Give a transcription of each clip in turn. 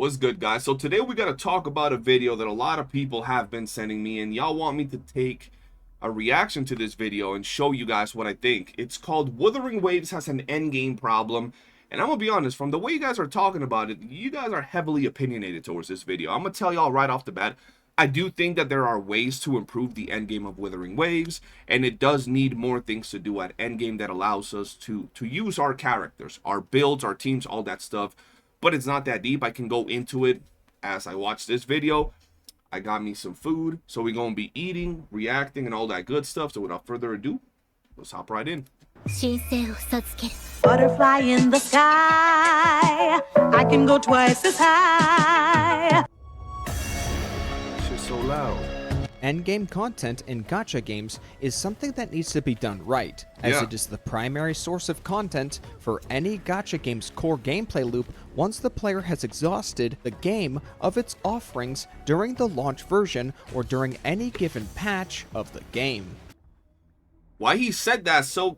What's good, guys? So today we got to talk about a video that a lot of people have been sending me, and y'all want me to take a reaction to this video and show you guys what I think. It's called Wuthering Waves has an endgame problem, and I'm gonna be honest, from the way you guys are talking about it, you guys are heavily opinionated towards this video. I'm gonna tell y'all right off the bat, I do think that there are ways to improve the endgame of Wuthering Waves, and it does need more things to do at endgame that allows us to use our characters, our builds, our teams, all that stuff. But it's not that deep. I can go into it as I watch this video. I got me some food, so we're gonna be eating, reacting, and all that good stuff. So without further ado, let's hop right in. Butterfly in the sky, I can go twice as high. Shit's so loud. Endgame content in gacha games is something that needs to be done right, as it is the primary source of content for any gacha game's core gameplay loop once the player has exhausted the game of its offerings during the launch version or during any given patch of the game. Why he said that so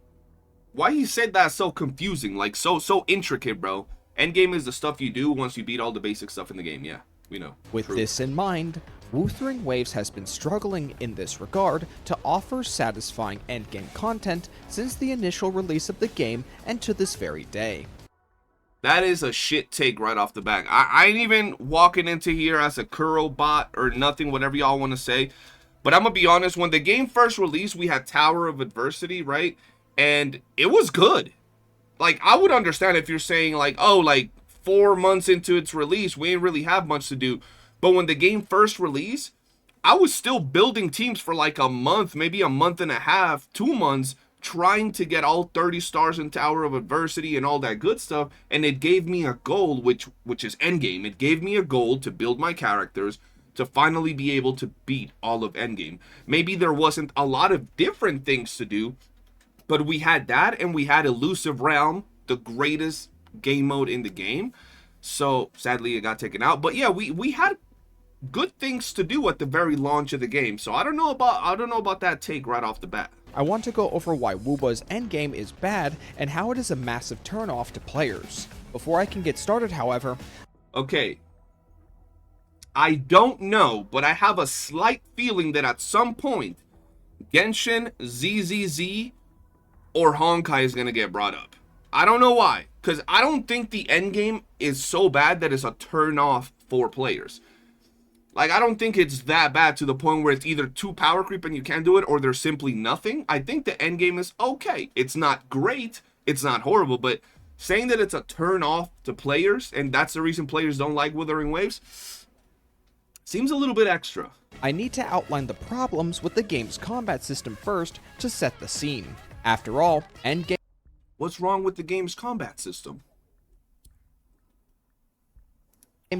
confusing, like so intricate, bro. Endgame is the stuff you do once you beat all the basic stuff in the game. Yeah, we know. With this in mind, Wuthering Waves has been struggling in this regard to offer satisfying endgame content since the initial release of the game and to this very day. That is a shit take right off the back. I ain't even walking into here as a Kuro bot or nothing, whatever y'all want to say. But I'm going to be honest, when the game first released, we had Tower of Adversity, right? And it was good. Like, I would understand if you're saying, like, oh, like, 4 months into its release, we ain't really have much to do. But when the game first released, I was still building teams for like a month, maybe a month and a half, 2 months, trying to get all 30 stars in Tower of Adversity and all that good stuff. And it gave me a goal, which is endgame. It gave me a goal to build my characters, to finally be able to beat all of endgame. Maybe there wasn't a lot of different things to do, but we had that, and we had Elusive Realm, the greatest game mode in the game. So sadly it got taken out. But yeah, we had good things to do at the very launch of the game. So I don't know about that take right off the bat. I want to go over why Wuwa's endgame is bad and how it is a massive turnoff to players. Before I can get started, however... Okay. I don't know, but I have a slight feeling that at some point, Genshin, ZZZ, or Honkai is going to get brought up. I don't know why, because I don't think the endgame is so bad that it's a turn off for players. Like, I don't think it's that bad to the point where it's either too power creep and you can't do it, or there's simply nothing. I think the endgame is okay. It's not great, it's not horrible, but saying that it's a turn off to players, and that's the reason players don't like Wuthering Waves, seems a little bit extra. I need to outline the problems with the game's combat system first to set the scene. After all, endgame... What's wrong with the game's combat system?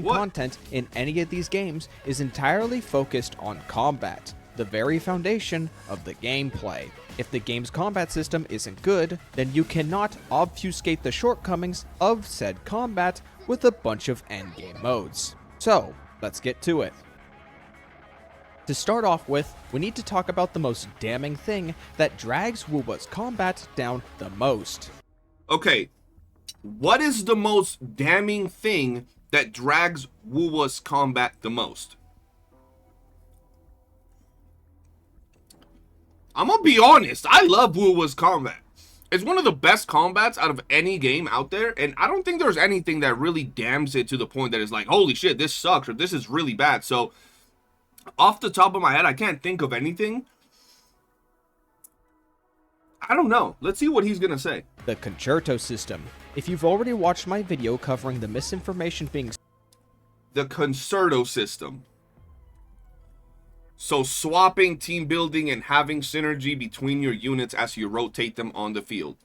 Content in any of these games is entirely focused on combat, the very foundation of the gameplay. If the game's combat system isn't good, then you cannot obfuscate the shortcomings of said combat with a bunch of endgame modes. So, let's get to it. To start off with, we need to talk about the most damning thing that drags Wuwa's combat down the most. Okay, what is the most damning thing that drags Wuwa's combat the most? I'm gonna be honest, I love Wuwa's combat. It's one of the best combats out of any game out there, and I don't think there's anything that really damns it to the point that is like, holy shit, this sucks, or this is really bad. So, off the top of my head, I can't think of anything. I don't know. Let's see what he's gonna say. The Concerto system. If you've already watched my video covering the misinformation being... The Concerto system. So swapping, team building, and having synergy between your units as you rotate them on the field.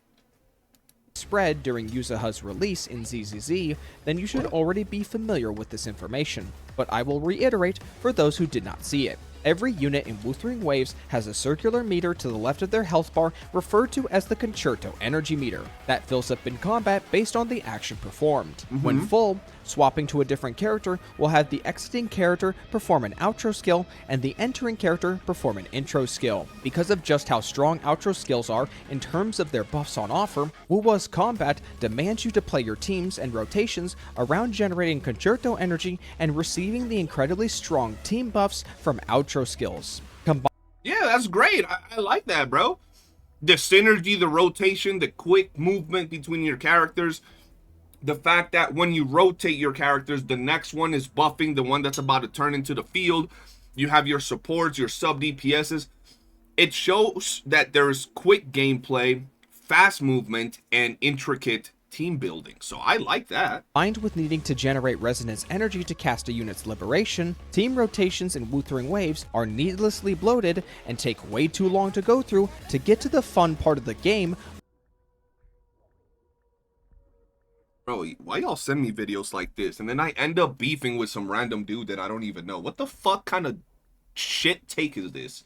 Spread during Yuzuha's release in ZZZ, then you should already be familiar with this information, but I will reiterate for those who did not see it. Every unit in Wuthering Waves has a circular meter to the left of their health bar referred to as the Concerto Energy Meter that fills up in combat based on the action performed. When full, swapping to a different character will have the exiting character perform an outro skill and the entering character perform an intro skill. Because of just how strong outro skills are in terms of their buffs on offer, Wuwa's combat demands you to play your teams and rotations around generating Concerto energy and receiving the incredibly strong team buffs from outro skills. Yeah, that's great. I like that, bro. The synergy, the rotation, the quick movement between your characters. The fact that when you rotate your characters, the next one is buffing the one that's about to turn into the field. You have your supports, your sub DPSs. It shows that there's quick gameplay, fast movement, and intricate team building. So I like that. Combined with needing to generate resonance energy to cast a unit's liberation, team rotations in Wuthering Waves are needlessly bloated and take way too long to go through to get to the fun part of the game. Bro, why y'all send me videos like this and then I end up beefing with some random dude that I don't even know? What the fuck kind of shit take is this?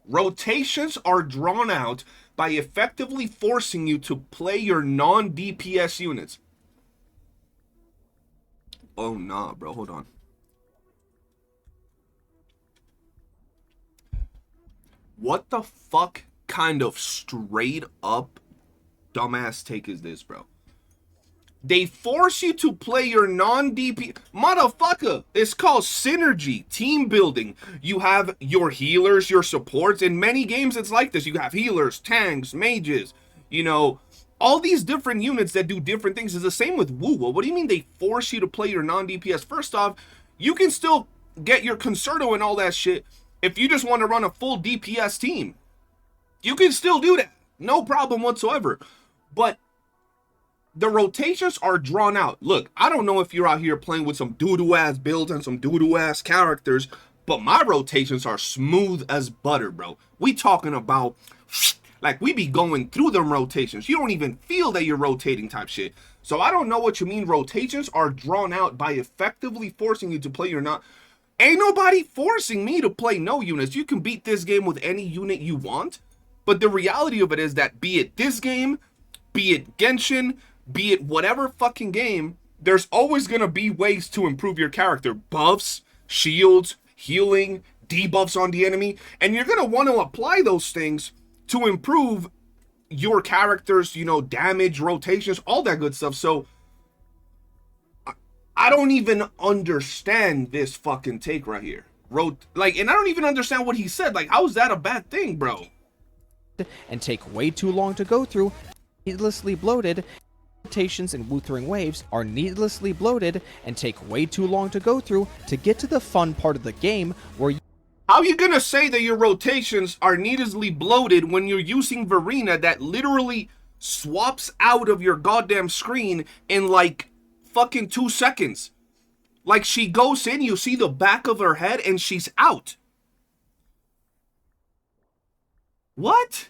Rotations are drawn out by effectively forcing you to play your non-DPS units. Oh, nah, bro. Hold on. What the fuck kind of straight up dumbass take is this, bro? They force you to play your non-DP... Motherfucker! It's called synergy, team building. You have your healers, your supports. In many games, it's like this. You have healers, tanks, mages. You know, all these different units that do different things. Is the same with Wuwa. What do you mean they force you to play your non-DPS? First off, you can still get your Concerto and all that shit if you just want to run a full DPS team. You can still do that. No problem whatsoever. But the rotations are drawn out. Look, I don't know if you're out here playing with some doo-doo ass builds and some doo-doo ass characters, but my rotations are smooth as butter, bro. We talking about, like, we be going through them rotations. You don't even feel that you're rotating type shit. So I don't know what you mean rotations are drawn out by effectively forcing you to play your not. Ain't nobody forcing me to play no units. You can beat this game with any unit you want. But the reality of it is that be it this game, be it Genshin, be it whatever fucking game, there's always going to be ways to improve your character. Buffs, shields, healing, debuffs on the enemy. And you're going to want to apply those things to improve your character's, you know, damage, rotations, all that good stuff. So I don't even understand this fucking take right here. And I don't even understand what he said. Like, how is that a bad thing, bro? And take way too long to go through, needlessly bloated. Rotations in Wuthering Waves are needlessly bloated and take way too long to go through to get to the fun part of the game where you... How you gonna say that your rotations are needlessly bloated when you're using Verena that literally swaps out of your goddamn screen in like fucking 2 seconds? Like, she goes in, you see the back of her head, and she's out. What?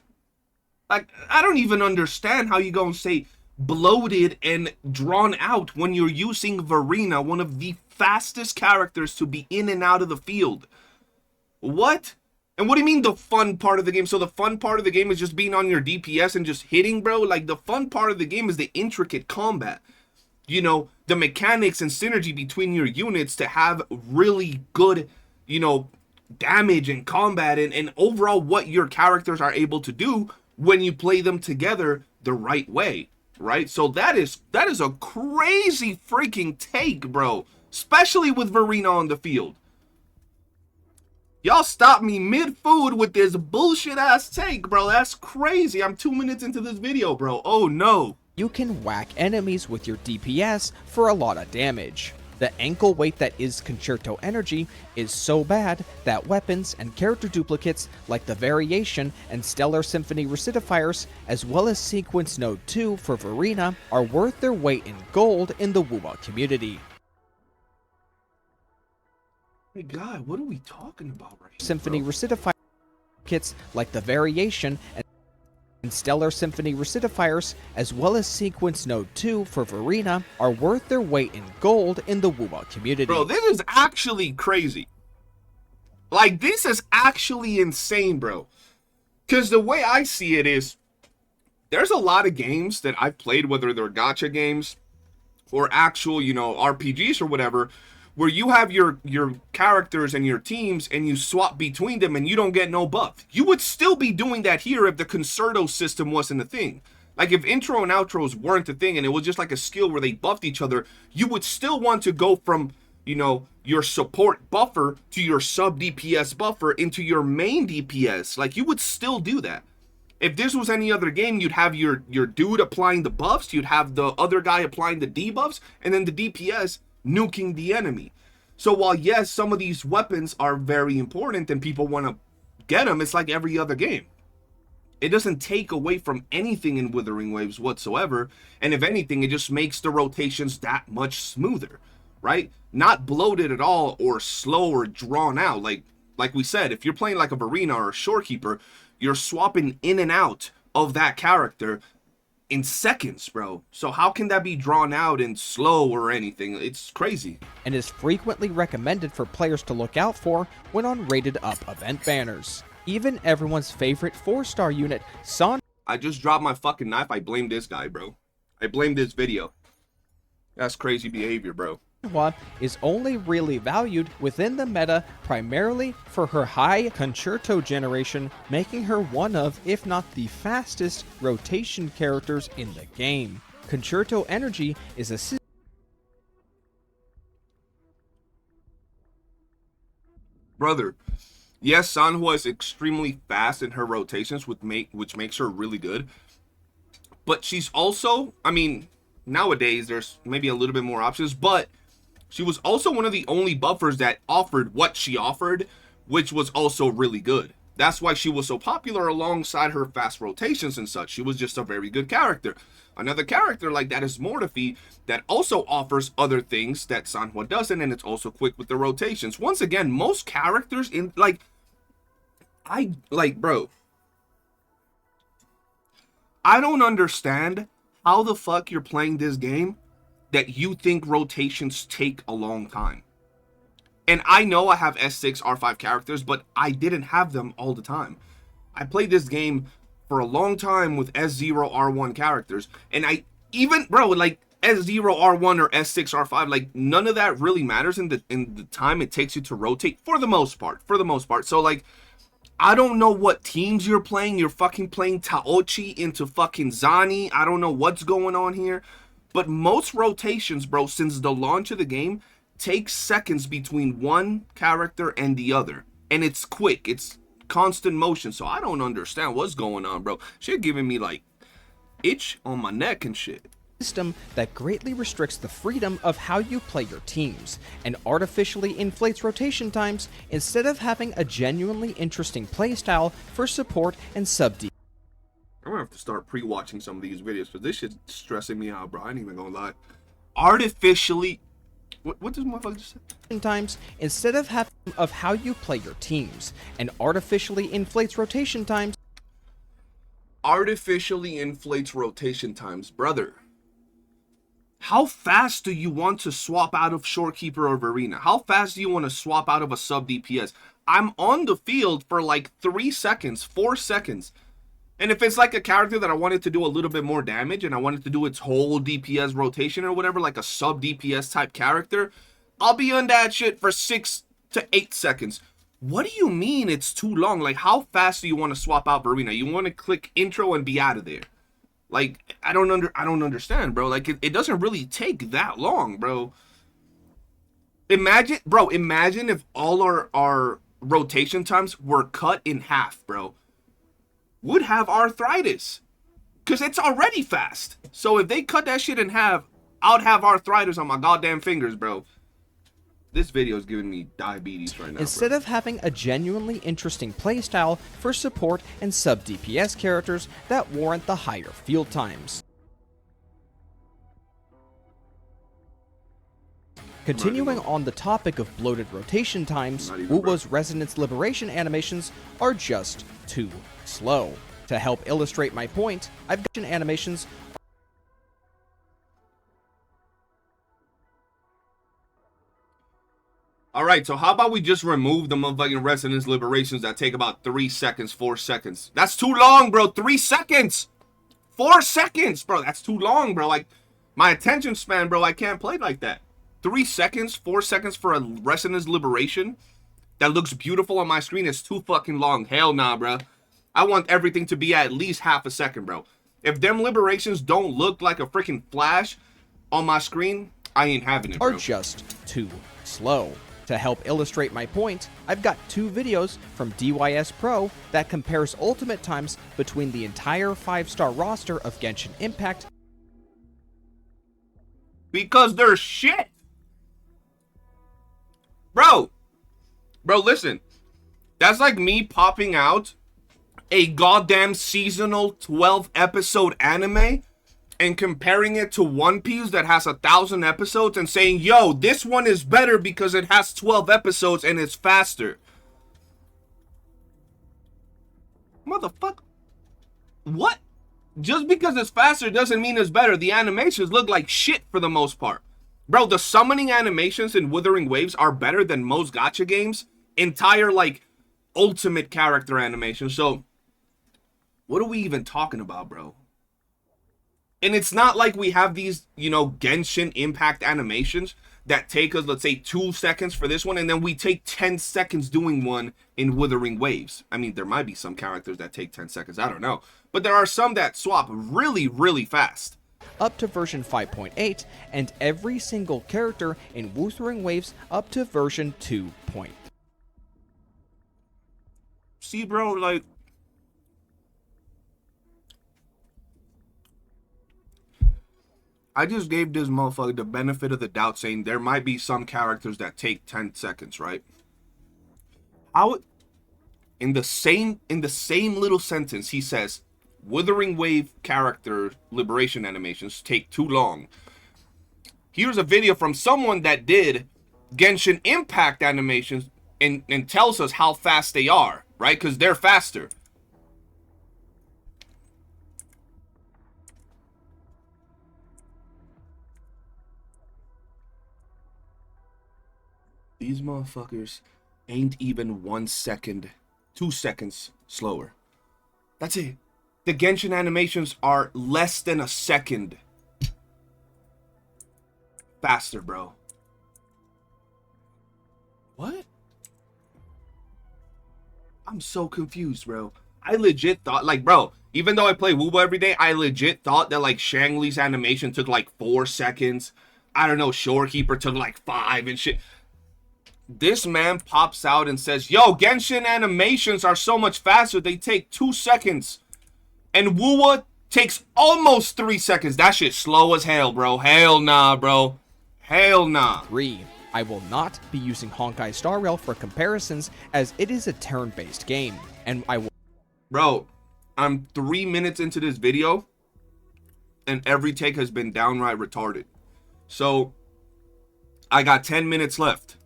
Like, I don't even understand how you gonna say bloated and drawn out when you're using Verena, one of the fastest characters to be in and out of the field. What? And what do you mean the fun part of the game? So the fun part of the game is just being on your DPS and just hitting, bro? Like, the fun part of the game is the intricate combat. You know, the mechanics and synergy between your units to have really good, you know, damage and combat and overall what your characters are able to do when you play them together the right way. Right? So that is a crazy freaking take, bro. Especially with Verena on the field. Y'all stop me mid-food with this bullshit ass take, bro. That's crazy. I'm 2 minutes into this video, bro. Oh no. You can whack enemies with your DPS for a lot of damage. The ankle weight that is Concerto energy is so bad that weapons and character duplicates like the Variation and Stellar Symphony Recidifiers, as well as Sequence Node 2 for Verena, are worth their weight in gold in the Wuwa community. My God, what are we talking about right now, Symphony Recidifier kits like the Variation and Stellar Symphony Recidifiers, as well as Sequence Node 2 for Verena, are worth their weight in gold in the Wuwa community. Bro, this is actually crazy. Like, this is actually insane, bro. Because the way I see it is, there's a lot of games that I've played, whether they're gacha games or actual, you know, RPGs or whatever, where you have your characters and your teams and you swap between them and you don't get no buff. You would still be doing that here if the concerto system wasn't a thing. Like, if intro and outros weren't a thing and it was just like a skill where they buffed each other, you would still want to go from, you know, your support buffer to your sub DPS buffer into your main DPS. Like, you would still do that. If this was any other game, you'd have your dude applying the buffs, you'd have the other guy applying the debuffs, and then the DPS nuking the enemy. So while, yes, some of these weapons are very important and people want to get them, it's like every other game. It doesn't take away from anything in Wuthering Waves whatsoever, and if anything, it just makes the rotations that much smoother, right? Not bloated at all or slow or drawn out. Like we said, if you're playing like a Varina or a Shorekeeper, you're swapping in and out of that character in seconds, bro. So how can that be drawn out and slow or anything? It's crazy. And is frequently recommended for players to look out for when on rated up event banners. Even everyone's favorite 4-star unit, I just dropped my fucking knife. I blame this guy, bro. I blame this video. That's crazy behavior, bro. Wuwa is only really valued within the meta primarily for her high concerto generation, making her one of, if not the fastest, rotation characters in the game. Concerto energy is a Brother, yes, Sanhua is extremely fast in her rotations, which makes her really good. But she's also, I mean, nowadays there's maybe a little bit more options, but she was also one of the only buffers that offered what she offered, which was also really good. That's why she was so popular alongside her fast rotations and such. She was just a very good character. Another character like that is Mortefi, that also offers other things that Sanhua doesn't, and it's also quick with the rotations. Once again, most characters in, bro, I don't understand how the fuck you're playing this game that you think rotations take a long time. And I know I have S6, R5 characters, but I didn't have them all the time. I played this game for a long time with S0, R1 characters, and I even, bro, like S0, R1 or S6, R5, like none of that really matters in the time it takes you to rotate for the most part. So like, I don't know what teams you're playing. You're fucking playing Taochi into fucking Zani. I don't know what's going on here. But most rotations, bro, since the launch of the game, take seconds between one character and the other. And it's quick. It's constant motion. So I don't understand what's going on, bro. Shit giving me, like, itch on my neck and shit. System that greatly restricts the freedom of how you play your teams, and artificially inflates rotation times instead of having a genuinely interesting playstyle for support and sub-D. I'm gonna have to start pre-watching some of these videos, because this shit's stressing me out, bro. I ain't even gonna lie. Artificially... What does motherfucker just say? Times instead of how you play your teams, and artificially inflates rotation times. Artificially inflates rotation times, brother. How fast do you want to swap out of Shorekeeper or Varina? How fast do you want to swap out of a sub DPS? I'm on the field for like 3 seconds, 4 seconds. And if it's like a character that I wanted to do a little bit more damage and I wanted to do its whole DPS rotation or whatever, like a sub DPS type character, I'll be on that shit for 6 to 8 seconds. What do you mean it's too long? Like, how fast do you want to swap out Varina? You want to click intro and be out of there. Like, I don't understand, bro. Like, it doesn't really take that long, bro. Imagine if all our rotation times were cut in half, bro. Would have arthritis, because it's already fast. So if they cut that shit in half, I'd have arthritis on my goddamn fingers, bro. This video is giving me diabetes right now, instead of having a genuinely interesting playstyle for support and sub DPS characters that warrant the higher field times. Continuing on the topic of bloated rotation times, Wuwa's Resonance Liberation animations are just too slow. To help illustrate my point, I've got animations. All right, so how about we just remove the motherfucking Resonance Liberations that take about 3 seconds, 4 seconds? That's too long, bro. 3 seconds. 4 seconds, bro. That's too long, bro. Like, my attention span, bro, I can't play like that. 3 seconds, 4 seconds for a Resonance Liberation that looks beautiful on my screen is too fucking long. Hell nah, bro. I want everything to be at least half a second, bro. If them liberations don't look like a freaking flash on my screen, I ain't having it, bro. Are just too slow. To help illustrate my point, I've got 2 videos from DYS Pro that compares ultimate times between the entire 5-star roster of Genshin Impact. Because they're shit. Bro, listen. That's like me popping out a goddamn seasonal 12-episode anime and comparing it to One Piece that has 1,000 episodes and saying, yo, this one is better because it has 12 episodes and it's faster. Motherfucker. What? Just because it's faster doesn't mean it's better. The animations look like shit for the most part. Bro, the summoning animations in Wuthering Waves are better than most gacha games. Entire, like, ultimate character animations. So, what are we even talking about, bro? And it's not like we have these, you know, Genshin Impact animations that take us, let's say, 2 seconds for this one, and then we take 10 seconds doing one in Wuthering Waves. I mean, there might be some characters that take 10 seconds, I don't know. But there are some that swap really, really fast. Up to version 5.8, and every single character in Wuthering Waves up to version 2. See, bro, like, I just gave this motherfucker the benefit of the doubt saying there might be some characters that take 10 seconds, right? How in the same little sentence he says Wuthering Wave character liberation animations take too long. Here's a video from someone that did Genshin Impact animations and tells us how fast they are, right? Because they're faster. These motherfuckers ain't even 1 second, 2 seconds slower. That's it. The Genshin animations are less than a second faster, bro. What? I'm so confused, bro. I legit thought, like, bro, even though I play Wuwa every day, I legit thought that, like, Shangli's animation took, like, 4 seconds. I don't know, Shorekeeper took, like, 5 and shit. This man pops out and says, yo, Genshin animations are so much faster, they take 2 seconds. And Wuwa takes almost 3 seconds. That shit's slow as hell, bro. Hell nah, bro. Hell nah. 3. I will not be using Honkai Star Rail for comparisons as it is a turn-based game. And I will... Bro, I'm 3 minutes into this video and every take has been downright retarded. So, I got 10 minutes left.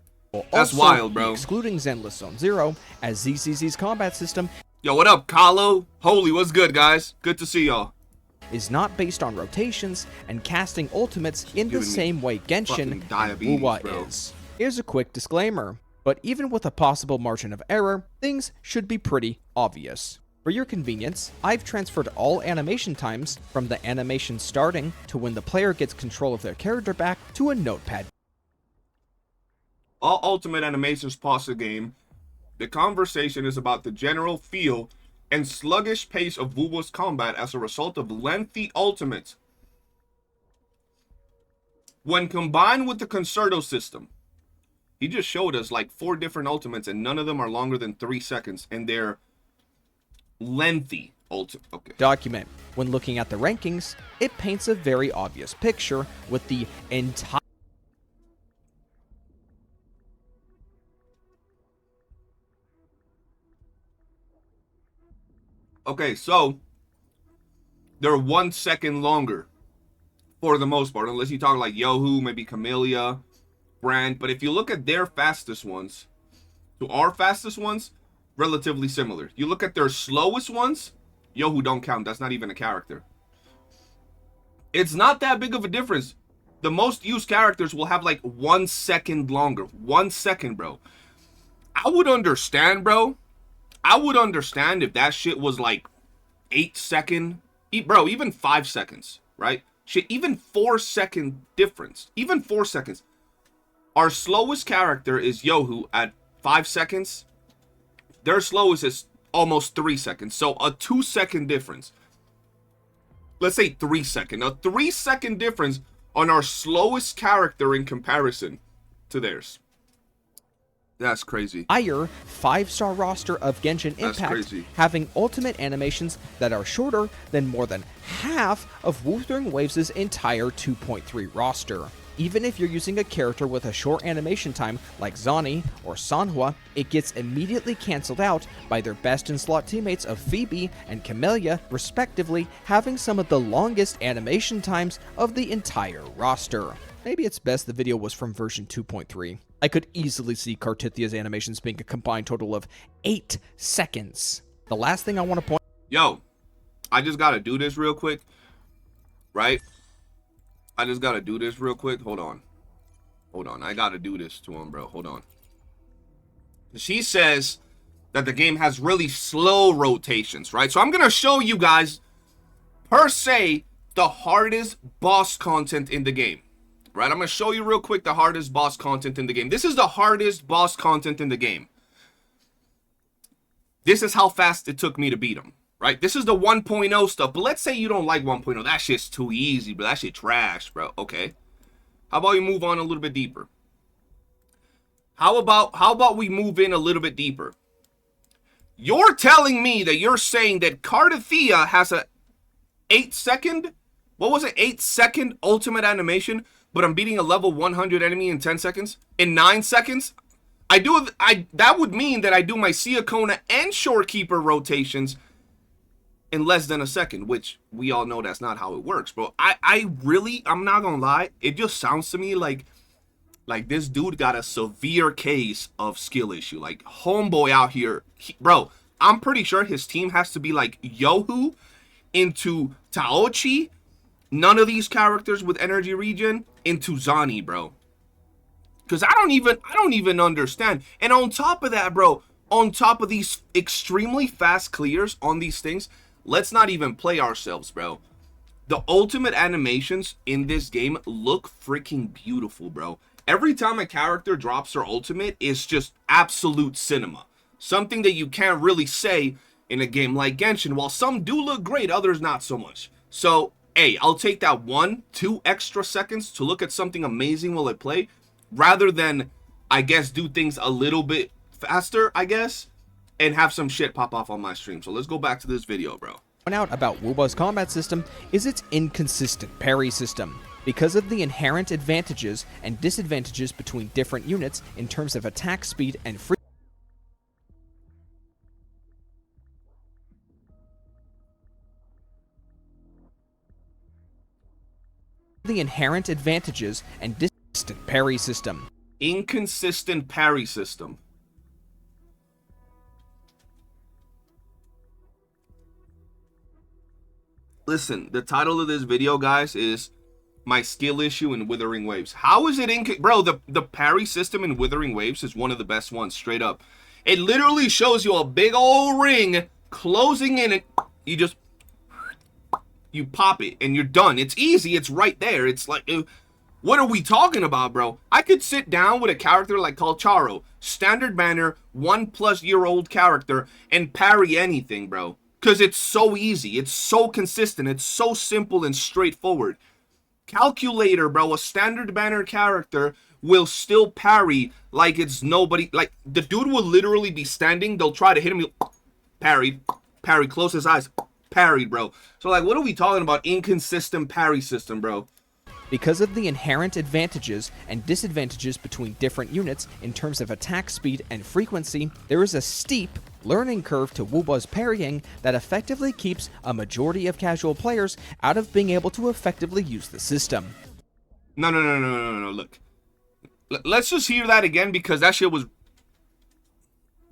That's wild, bro. Excluding Zenless Zone Zero, as ZCZ's combat system... Yo, what up, Kahlo? Holy, what's good, guys? Good to see y'all. ...is not based on rotations and casting ultimates in the same way Genshin and Wuwa is. Here's a quick disclaimer, but even with a possible margin of error, things should be pretty obvious. For your convenience, I've transferred all animation times from the animation starting to when the player gets control of their character back to a notepad. All ultimate animations pause the game. The conversation is about the general feel and sluggish pace of Wuwa's combat as a result of lengthy ultimates. When combined with the Concerto system, he just showed us like 4 different ultimates and none of them are longer than 3 seconds and they're lengthy ultimates. Okay. Document. When looking at the rankings, it paints a very obvious picture with the entire Okay, so they're 1 second longer for the most part, unless you talk like Yohu, maybe Camellia, Brand. But if you look at their fastest ones to our fastest ones, relatively similar. You look at their slowest ones, Yohu don't count. That's not even a character. It's not that big of a difference. The most used characters will have like 1 second longer. 1 second, bro. I would understand, bro. I would understand if that shit was like 8 second. Bro, even 5 seconds, right? Shit, even 4 second difference. Even 4 seconds. Our slowest character is Yohu at 5 seconds. Their slowest is almost 3 seconds. So a 2 second difference. Let's say 3 second. A 3 second difference on our slowest character in comparison to theirs. That's crazy. Entire 5-star roster of Genshin Impact having ultimate animations that are shorter than more than half of Wuthering Waves' entire 2.3 roster. Even if you're using a character with a short animation time like Zani or Sanhua, it gets immediately cancelled out by their best-in-slot teammates of Phoebe and Camellia, respectively, having some of the longest animation times of the entire roster. Maybe it's best the video was from version 2.3. I could easily see Kartithia's animations being a combined total of 8 seconds. The last thing I want to point... Yo, I just gotta do this real quick, right? I just gotta do this real quick. Hold on. Hold on. I gotta do this to him, bro. Hold on. She says that the game has really slow rotations, right? So I'm gonna show you guys, per se, the hardest boss content in the game. Right? I'm gonna show you real quick the hardest boss content in the game. This is the hardest boss content in the game. This is how fast it took me to beat him. Right? This is the 1.0 stuff. But let's say you don't like 1.0. That shit's too easy, bro. That shit trash, bro. Okay. How about you move on a little bit deeper? How about we move in a little bit deeper? You're telling me that you're saying that Kartithia has a 8 second, what was it? 8 second ultimate animation, but I'm beating a level 100 enemy in 10 seconds? In 9 seconds? That would mean that I do my Siakona and Shorekeeper rotations in less than a second, which we all know that's not how it works, bro. I'm not gonna lie, it just sounds to me like this dude got a severe case of skill issue. Like, homeboy out here, bro, I'm pretty sure his team has to be like Yohu into Taochi, none of these characters with energy regen, into Zani, bro. Because I don't even understand. And on top of that, bro, on top of these extremely fast clears on these things, let's not even play ourselves, bro. The ultimate animations in this game look freaking beautiful, bro. Every time a character drops her ultimate, it's just absolute cinema. Something that you can't really say in a game like Genshin. While some do look great, others not so much. So, hey, I'll take that 1-2 extra seconds to look at something amazing while I play, rather than, I guess, do things a little bit faster, I guess, and have some shit pop off on my stream. So let's go back to this video, bro. Out about Wuwa's combat system is its inconsistent parry system. Because of the inherent advantages and disadvantages between different units in terms of attack speed and frequency, the inherent advantages and inconsistent parry system. Inconsistent parry system. Listen, the title of this video, guys, is my skill issue in Wuthering Waves. How is it bro, the parry system in Wuthering Waves is one of the best ones, straight up. It literally shows you a big old ring closing in, and you pop it and you're done. It's easy. It's right there. It's like, what are we talking about, bro? I could sit down with a character like Kalcharo, standard banner, 1+ year-old character, and parry anything, bro. Because it's so easy. It's so consistent. It's so simple and straightforward. Calculator, bro, a standard banner character will still parry like it's nobody. Like, the dude will literally be standing. They'll try to hit him. Parried. Parry. Close his eyes. Parried, bro. So, like, what are we talking about? Inconsistent parry system, bro. Because of the inherent advantages and disadvantages between different units in terms of attack speed and frequency, there is a steep learning curve to Wuwa's parrying that effectively keeps a majority of casual players out of being able to effectively use the system. No, look. Let's just hear that again, because that shit was...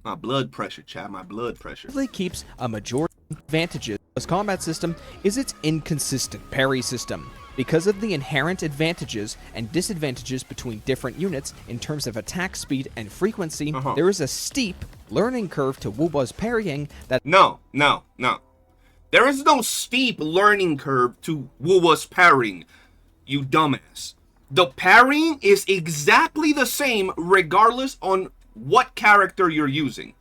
My blood pressure, chat, my blood pressure. Keeps a majority of advantages. This combat system is its inconsistent parry system. Because of the inherent advantages and disadvantages between different units in terms of attack speed and frequency, there is a steep learning curve to Wuwa's parrying that... No. There is no steep learning curve to Wuwa's parrying, you dumbass. The parrying is exactly the same regardless on what character you're using.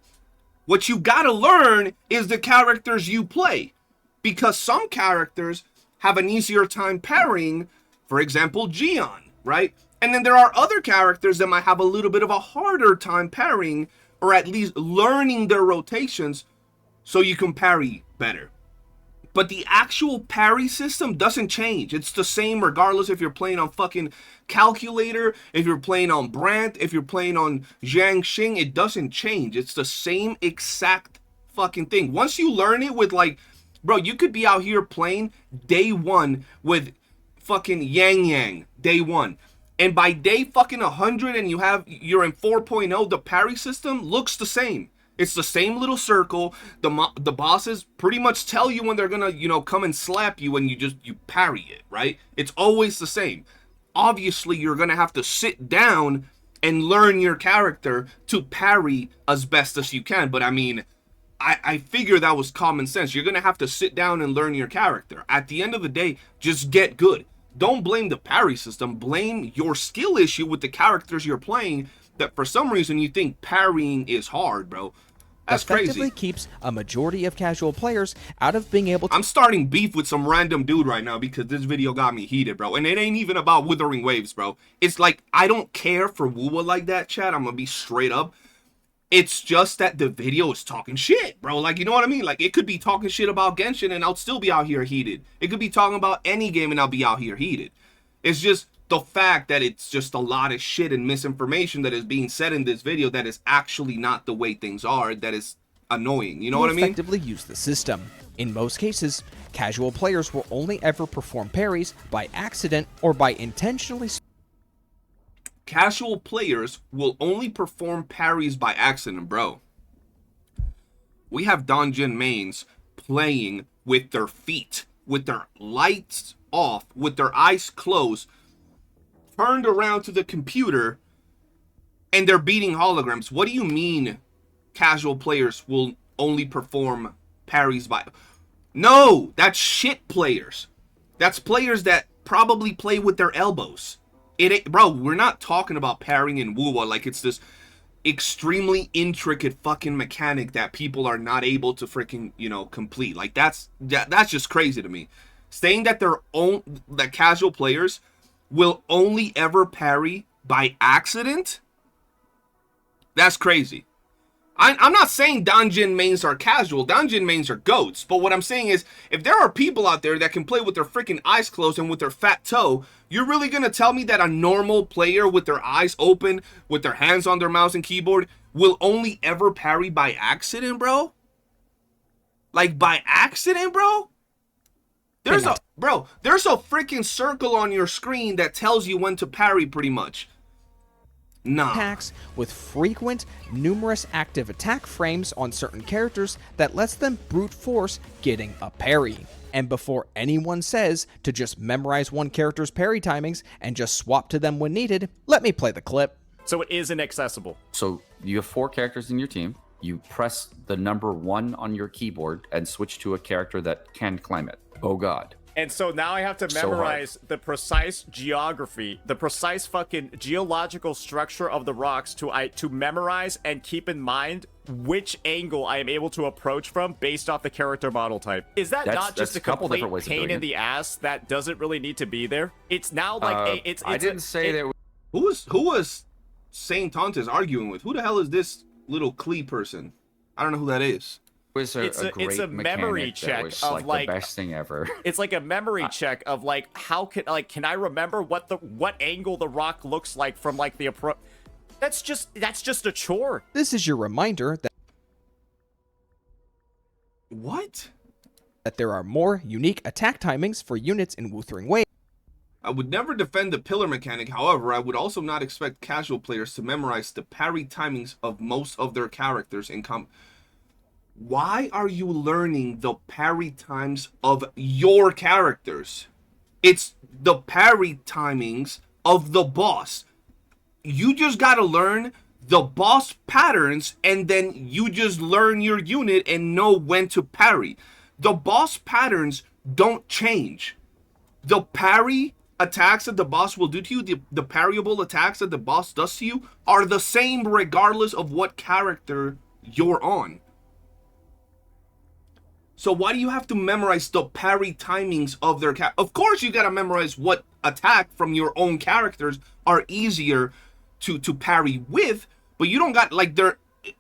What you gotta learn is the characters you play. Because some characters have an easier time parrying, for example, Gion, right? And then there are other characters that might have a little bit of a harder time parrying, or at least learning their rotations so you can parry better. But the actual parry system doesn't change. It's the same regardless if you're playing on fucking Calculator, if you're playing on Brandt, if you're playing on Zhang Xing, it doesn't change. It's the same exact fucking thing. Once you learn it with like, bro, you could be out here playing day one with fucking Yang, day one. And by day fucking 100 and you're in 4.0, the parry system looks the same. It's the same little circle. The bosses pretty much tell you when they're gonna, come and slap you and you parry it, right? It's always the same. Obviously, you're gonna have to sit down and learn your character to parry as best as you can. But I mean, I figure that was common sense. You're gonna have to sit down and learn your character. At the end of the day, just get good. Don't blame the parry system. Blame your skill issue with the characters you're playing that for some reason you think parrying is hard, bro. That's effectively crazy. keeps a majority of casual players out of being able to... I'm starting beef with some random dude right now because this video got me heated, bro. And it ain't even about Wuthering Waves, bro. It's like, I don't care for Wuwa like that, chat. I'm gonna be straight up. It's just that the video is talking shit, bro. Like, you know what I mean? Like, it could be talking shit about Genshin and I'll still be out here heated. It could be talking about any game and I'll be out here heated. It's just the fact that it's just a lot of shit and misinformation that is being said in this video that is actually not the way things are, that is annoying. You know what I mean? Effectively use the system. In most cases, casual players will only ever perform parries by accident or by intentionally... Casual players will only perform parries by accident, bro. We have Donjin mains playing with their feet, with their lights off, with their eyes closed, turned around to the computer, and they're beating holograms. What do you mean casual players will only perform parries by... No, that's shit players. That's players that probably play with their elbows. It ain't, bro, we're not talking about parrying in Wuwa like it's this extremely intricate fucking mechanic that people are not able to freaking, complete. Like, that's just crazy to me. Saying that that casual players will only ever parry by accident? That's crazy. I'm not saying Donjin mains are casual. Donjin mains are goats. But what I'm saying is, if there are people out there that can play with their freaking eyes closed and with their fat toe, you're really going to tell me that a normal player with their eyes open, with their hands on their mouse and keyboard, will only ever parry by accident, bro? Like, by accident, bro? There's a freaking circle on your screen that tells you when to parry, pretty much. Nah. Attacks with frequent, numerous active attack frames on certain characters that lets them brute force getting a parry. And before anyone says to just memorize one character's parry timings and just swap to them when needed, let me play the clip. So it is inaccessible. So you have 4 characters in your team. You press the number 1 on your keyboard and switch to a character that can climb it. Oh god. And so now I have to memorize the precise geography, the precise fucking geological structure of the rocks to memorize and keep in mind which angle I am able to approach from based off the character model type. Is that not just a complete pain in the ass that doesn't really need to be there? It's now like I didn't say that. Who was Saint Tontes arguing with? Who the hell is this little Klee person? I don't know who that is. It's a memory check of like the best thing ever. It's like a memory check of like can I remember what angle the rock looks like from like the approach. That's just a chore. This is your reminder that there are more unique attack timings for units in Wuthering Waves. I would never defend the pillar mechanic. However, I would also not expect casual players to memorize the parry timings of most of their characters in Why are you learning the parry times of your characters? It's the parry timings of the boss. You just gotta learn the boss patterns, and then you just learn your unit and know when to parry. The boss patterns don't change. The parry attacks that the boss will do to you, the parryable attacks that the boss does to you, are the same regardless of what character you're on. So why do you have to memorize the parry timings of their Of course you gotta memorize what attack from your own characters are easier to parry with, but you don't got, like,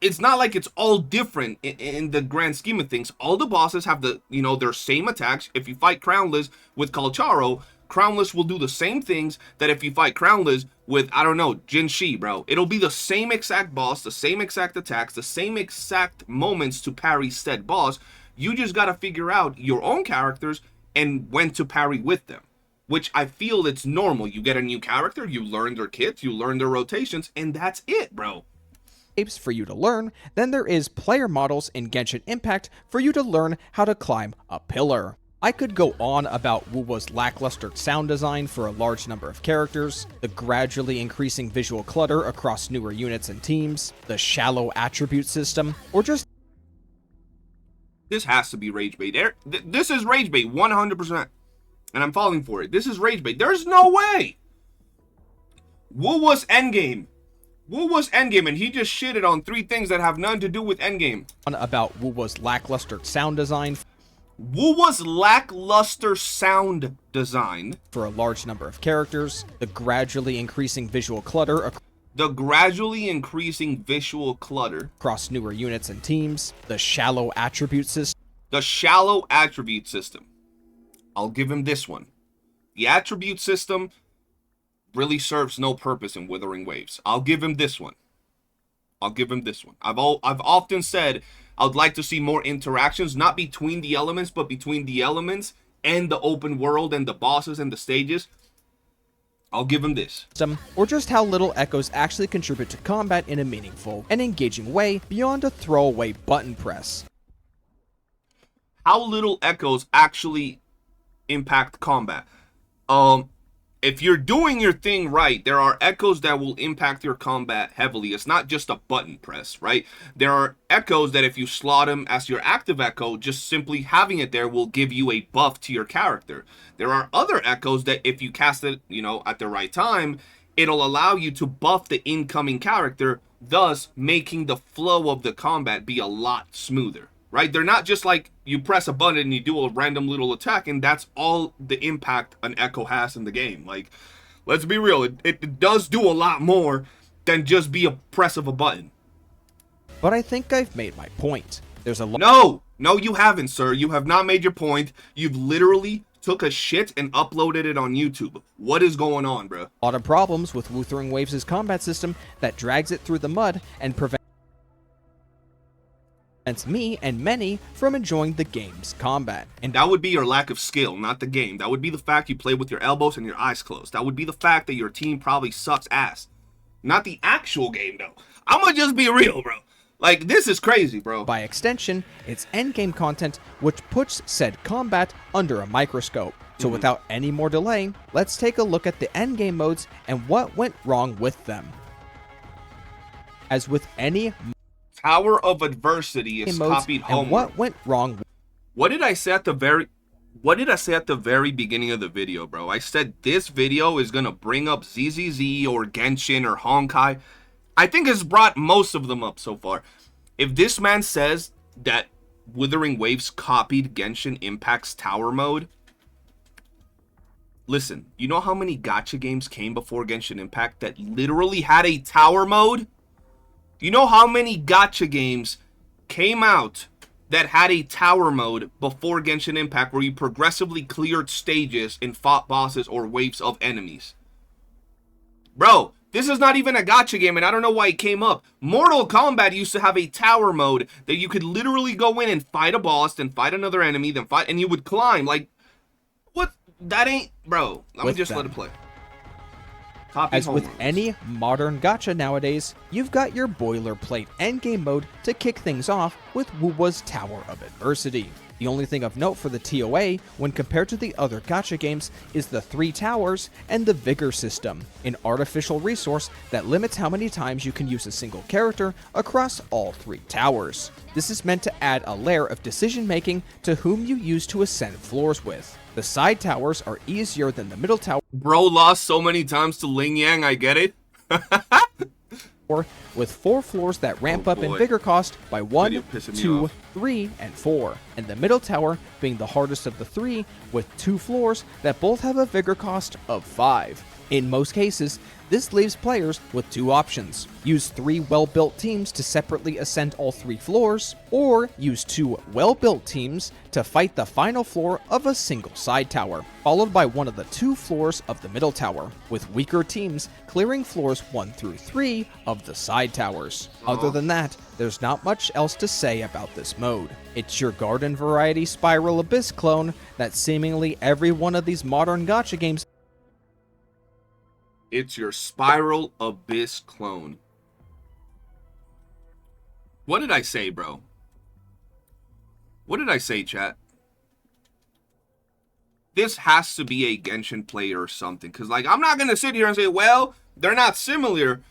it's not like it's all different in the grand scheme of things. All the bosses have their same attacks. If you fight Crownless with Kalcharo, Crownless will do the same things that if you fight Crownless with, I don't know, Jinshi, bro. It'll be the same exact boss, the same exact attacks, the same exact moments to parry said boss. You just gotta figure out your own characters and when to parry with them, which I feel it's normal. You get a new character, you learn their kits, you learn their rotations, and that's it, bro. For you to learn, then there is player models in Genshin Impact for you to learn how to climb a pillar. I could go on about Wuwa's lackluster sound design for a large number of characters, the gradually increasing visual clutter across newer units and teams, the shallow attribute system, or just... This has to be rage bait. This is rage bait, 100%. And I'm falling for it. This is rage bait. There's no way! Wuwa's endgame. Wuwa's endgame, and he just shitted on 3 things that have nothing to do with endgame. About Wuwa's lackluster sound design. Wuwa's lackluster sound design. For a large number of characters, the gradually increasing visual clutter across newer units and teams, the shallow attribute system. The shallow attribute system. I'll give him this one. The attribute system really serves no purpose in Wuthering Waves. I'll give him this one. I've often said I would like to see more interactions, not between the elements, but between the elements and the open world and the bosses and the stages. I'll give him this. Or just how little echoes actually contribute to combat in a meaningful and engaging way beyond a throwaway button press. How little echoes actually impact combat. If you're doing your thing right, there are echoes that will impact your combat heavily. It's not just a button press, right? There are echoes that if you slot them as your active echo, just simply having it there will give you a buff to your character. There are other echoes that if you cast it, at the right time, it'll allow you to buff the incoming character, thus making the flow of the combat be a lot smoother. Right? They're not just like you press a button and you do a random little attack and that's all the impact an echo has in the game. Like, let's be real, it does do a lot more than just be a press of a button. But I think I've made my point. There's a No, you haven't, sir. You have not made your point. You've literally took a shit and uploaded it on YouTube. What is going on, bro? A lot of problems with Wuthering Waves' combat system that drags it through the mud and prevents me and many from enjoying the game's combat. And that would be your lack of skill, not the game. That would be the fact you play with your elbows and your eyes closed. That would be the fact that your team probably sucks ass. Not the actual game, though. I'm gonna just be real, bro. Like, this is crazy, bro. By extension, it's endgame content which puts said combat under a microscope. So without any more delay, let's take a look at the endgame modes and what went wrong with them. As with any Tower of Adversity is copied homeward. And what went wrong? What did I say at the very beginning of the video, bro? I said this video is gonna bring up ZZZ or Genshin or Honkai. I think it's brought most of them up so far. If this man says that Wuthering Waves copied Genshin Impact's Tower mode, listen, you know how many gacha games came before Genshin Impact that literally had a Tower mode? You know how many gacha games came out that had a tower mode before Genshin Impact where you progressively cleared stages and fought bosses or waves of enemies? Bro, this is not even a gacha game and I don't know why it came up. Mortal Kombat used to have a tower mode that you could literally go in and fight a boss, then fight another enemy, then fight, and you would climb. Like, what? That ain't, bro. Let me just let it play. As with any modern gacha nowadays, you've got your boilerplate endgame mode to kick things off with Wuwa's Tower of Adversity. The only thing of note for the TOA, when compared to the other gacha games, is the 3 towers and the Vigor system, an artificial resource that limits how many times you can use a single character across all 3 towers. This is meant to add a layer of decision making to whom you use to ascend floors with. The side towers are easier than the middle tower. Bro lost so many times to Ling Yang, I get it. With 4 floors that ramp up in boy. Vigor cost by 1, Video pissing me 2, off. 3, and 4, and the middle tower being the hardest of the 3 with 2 floors that both have a Vigor cost of 5. In most cases, this leaves players with 2 options. Use 3 well-built teams to separately ascend all 3 floors, or use 2 well-built teams to fight the final floor of a single side tower, followed by one of the 2 floors of the middle tower, with weaker teams clearing floors 1 through 3 of the side towers. Other than that, there's not much else to say about this mode. It's your garden variety Spiral Abyss clone that seemingly every one of these modern gacha games. It's your Spiral Abyss clone. What did I say, bro? What did I say, chat? This has to be a Genshin player or something. Because, like, I'm not going to sit here and say, well, they're not similar.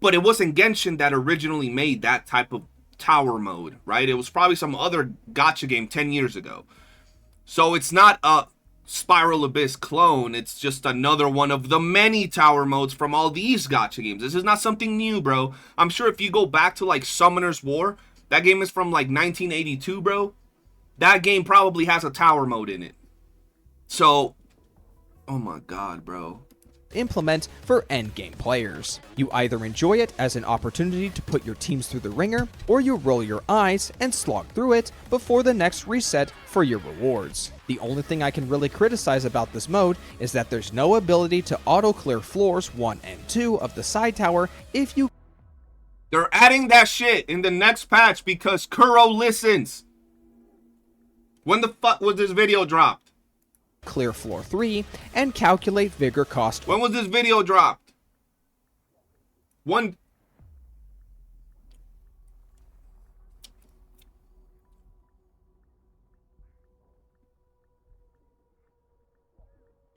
But it wasn't Genshin that originally made that type of tower mode, right? It was probably some other gacha game 10 years ago. So it's not a Spiral Abyss clone. It's just another one of the many tower modes from all these gacha games. This is not something new, bro. I'm sure if you go back to, like, Summoner's War, that game is from, like, 1982, bro. That game probably has a tower mode in it. So, oh my god, bro. Implement for endgame players. You either enjoy it as an opportunity to put your teams through the ringer, or you roll your eyes and slog through it before the next reset for your rewards. The only thing I can really criticize about this mode is that there's no ability to auto-clear floors 1 and 2 of the side tower if you... They're adding that shit in the next patch because Kuro listens. When the fuck was this video dropped? clear floor 3 and calculate Vigor cost. When was this video dropped? One.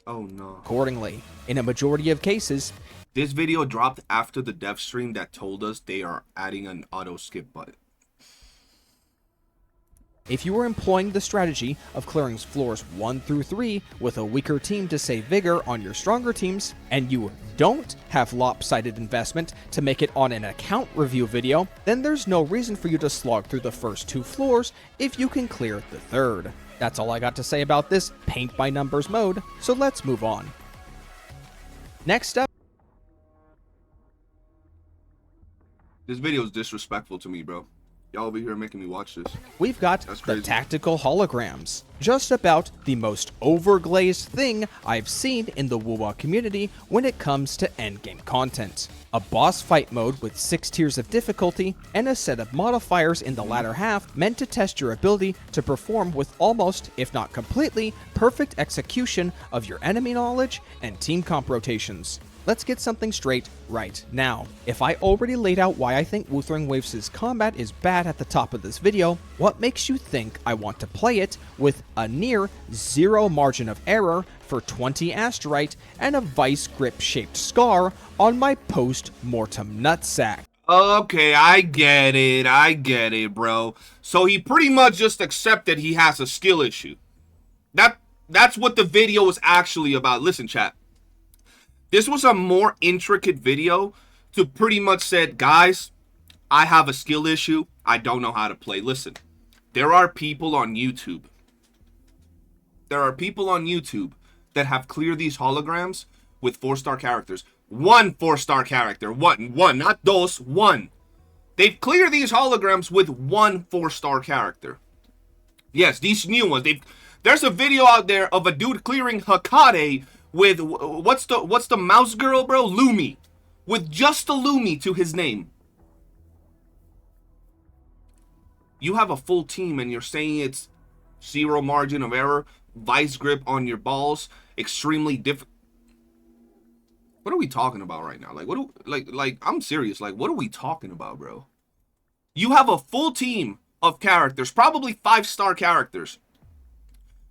Oh no. Accordingly, in a majority of cases, This video dropped after the dev stream that told us they are adding an auto skip button. if you are employing the strategy of clearing floors 1 through 3 with a weaker team to save Vigor on your stronger teams, and you don't have lopsided investment to make it on an account review video, then there's no reason for you to slog through the first 2 floors if you can clear the third. That's all I got to say about this paint by numbers mode, so let's move on. Next up, This video is disrespectful to me, bro. Y'all over here making me watch this. we've got That's the crazy. tactical holograms. Just about the most overglazed thing I've seen in the Wuwa community when it comes to endgame content. A boss fight mode with 6 tiers of difficulty and a set of modifiers in the latter half meant to test your ability to perform with almost, if not completely, perfect execution of your enemy knowledge and team comp rotations. Let's get something straight right now. If I already laid out why I think Wumpering Wastes' combat is bad at the top of this video, what makes you think I want to play it with a near 0 margin of error for 20 asterite and a vice grip shaped scar on my post-mortem nutsack? Okay, I get it, bro. So he pretty much just accepted he has a skill issue. That's what the video was actually about. Listen, chat. This was a more intricate video to pretty much said, guys, I have a skill issue. I don't know how to play. Listen, there are people on YouTube. There are people on YouTube that have cleared these holograms with 4-star characters. 1 4-star character. One, not dos, 1. They've cleared these holograms with 1 4-star character. Yes, these new ones. There's a video out there of a dude clearing Hakade with what's the mouse girl, bro? Lumi. With just a Lumi to his name. You have a full team and you're saying it's 0 margin of error, vice grip on your balls, extremely difficult. What are we talking about right now? Like I'm serious. Like, what are we talking about, bro? You have a full team of characters, probably 5-star characters.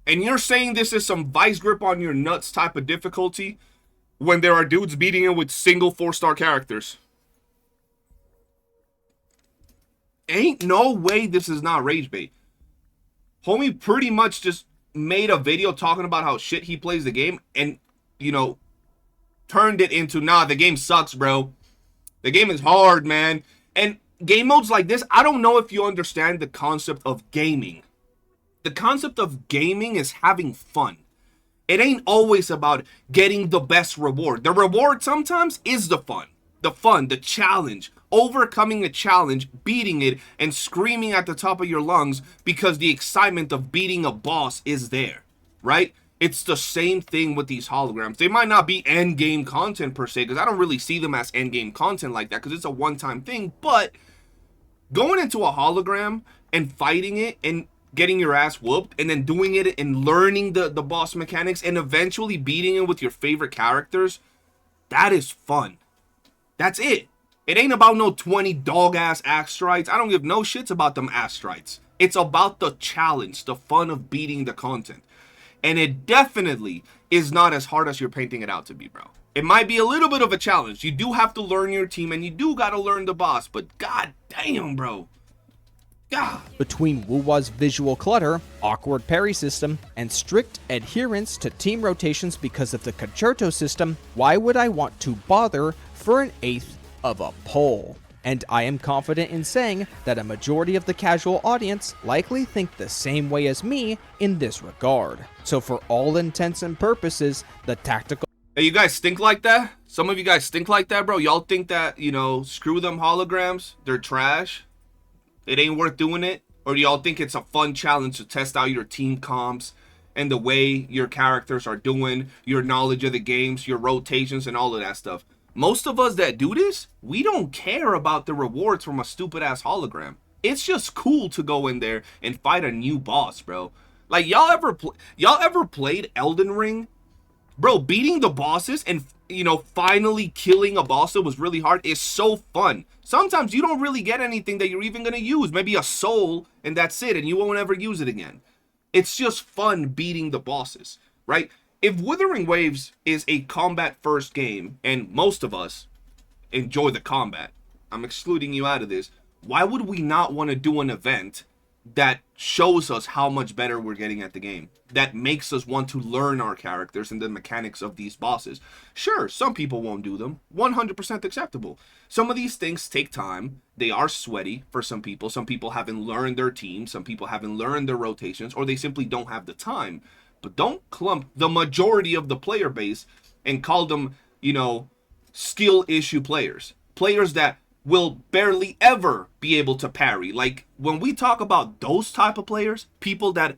And you're saying this is some vice grip on your nuts type of difficulty when there are dudes beating it with single 4-star characters. Ain't no way this is not rage bait. Homie pretty much just made a video talking about how shit he plays the game and, you know, turned it into, nah, the game sucks, bro. The game is hard, man. And game modes like this, I don't know if you understand the concept of gaming. The concept of gaming is having fun. It ain't always about getting the best reward. The reward sometimes is the fun, the challenge, overcoming a challenge, beating it, and screaming at the top of your lungs because the excitement of beating a boss is there, right? It's the same thing with these holograms. They might not be end game content per se, because I don't really see them as end game content like that, because it's a one-time thing, but going into a hologram and fighting it and getting your ass whooped and then doing it and learning the boss mechanics and eventually beating it with your favorite characters, that is fun. That's it. It ain't about no 20 dog-ass astrites. I don't give no shits about them astrites. It's about the challenge, the fun of beating the content. And it definitely is not as hard as you're painting it out to be, bro. It might be a little bit of a challenge. You do have to learn your team and you do gotta learn the boss, but god damn, bro. God. Between Wuwa's visual clutter, awkward parry system, and strict adherence to team rotations because of the concerto system, why would I want to bother for an eighth of a poll? And I am confident in saying that a majority of the casual audience likely think the same way as me in this regard. So for all intents and purposes, the tactical... Hey, you guys think like that? Some of you guys think like that, bro? Y'all think that, you know, screw them holograms, they're trash? It ain't worth doing it? Or do y'all think it's a fun challenge to test out your team comps and the way your characters are doing, your knowledge of the games, your rotations, and all of that stuff? Most of us that do this, we don't care about the rewards from a stupid-ass hologram. It's just cool to go in there and fight a new boss, bro. Like, y'all ever played Elden Ring? Bro, beating the bosses and, you know, finally killing a boss that was really hard is so fun. Sometimes you don't really get anything that you're even going to use. Maybe a soul, and that's it, and you won't ever use it again. It's just fun beating the bosses, right? If Wuthering Waves is a combat-first game, and most of us enjoy the combat, I'm excluding you out of this, why would we not want to do an event that shows us how much better we're getting at the game, that makes us want to learn our characters and the mechanics of these bosses? Sure, some people won't do them, 100% acceptable. Some of these things take time, they are sweaty for some people haven't learned their team, some people haven't learned their rotations, or they simply don't have the time. But don't clump the majority of the player base and call them, you know, skill issue players. Players that will barely ever be able to parry. Like, when we talk about those type of players, people that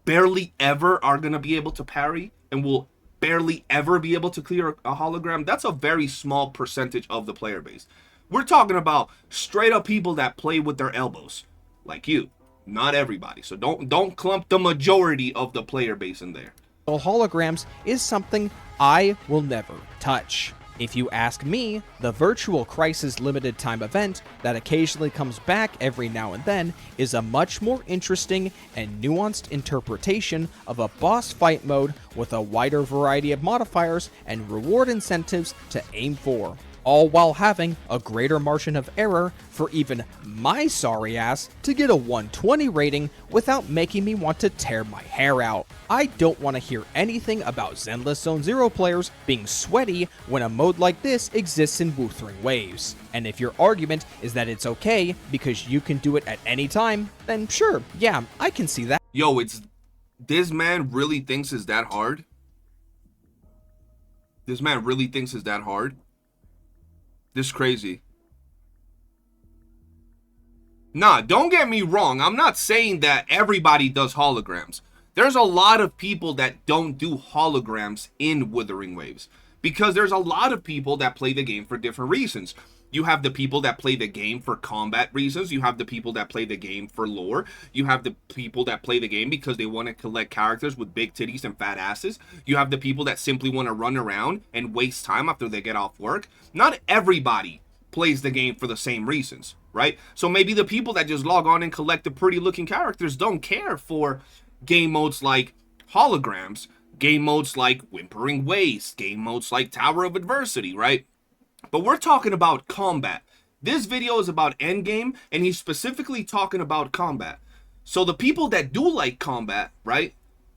barely ever are going to be able to parry and will barely ever be able to clear a hologram, that's a very small percentage of the player base. We're talking about straight up people that play with their elbows, like you. Not everybody. So don't clump the majority of the player base in there. Holograms is something I will never touch. If you ask me, the Virtual Crisis limited time event that occasionally comes back every now and then is a much more interesting and nuanced interpretation of a boss fight mode with a wider variety of modifiers and reward incentives to aim for, all while having a greater margin of error for even my sorry ass to get a 120 rating without making me want to tear my hair out. I don't want to hear anything about Zenless Zone Zero players being sweaty when a mode like this exists in Wuthering Waves. And if your argument is that it's okay because you can do it at any time, then sure, yeah, I can see that. Yo, this man really thinks it's that hard? This man really thinks it's that hard? This is crazy. Nah, don't get me wrong. I'm not saying that everybody does holograms. There's a lot of people that don't do holograms in Wuthering Waves, because there's a lot of people that play the game for different reasons. You have the people that play the game for combat reasons. You have the people that play the game for lore. You have the people that play the game because they want to collect characters with big titties and fat asses. You have the people that simply want to run around and waste time after they get off work. Not everybody plays the game for the same reasons, right? So maybe the people that just log on and collect the pretty looking characters don't care for game modes like holograms, game modes like Whimpering Wastes, game modes like Tower of Adversity, right? But we're talking about combat. This video is about endgame, and he's specifically talking about combat. So the people that do like combat, right,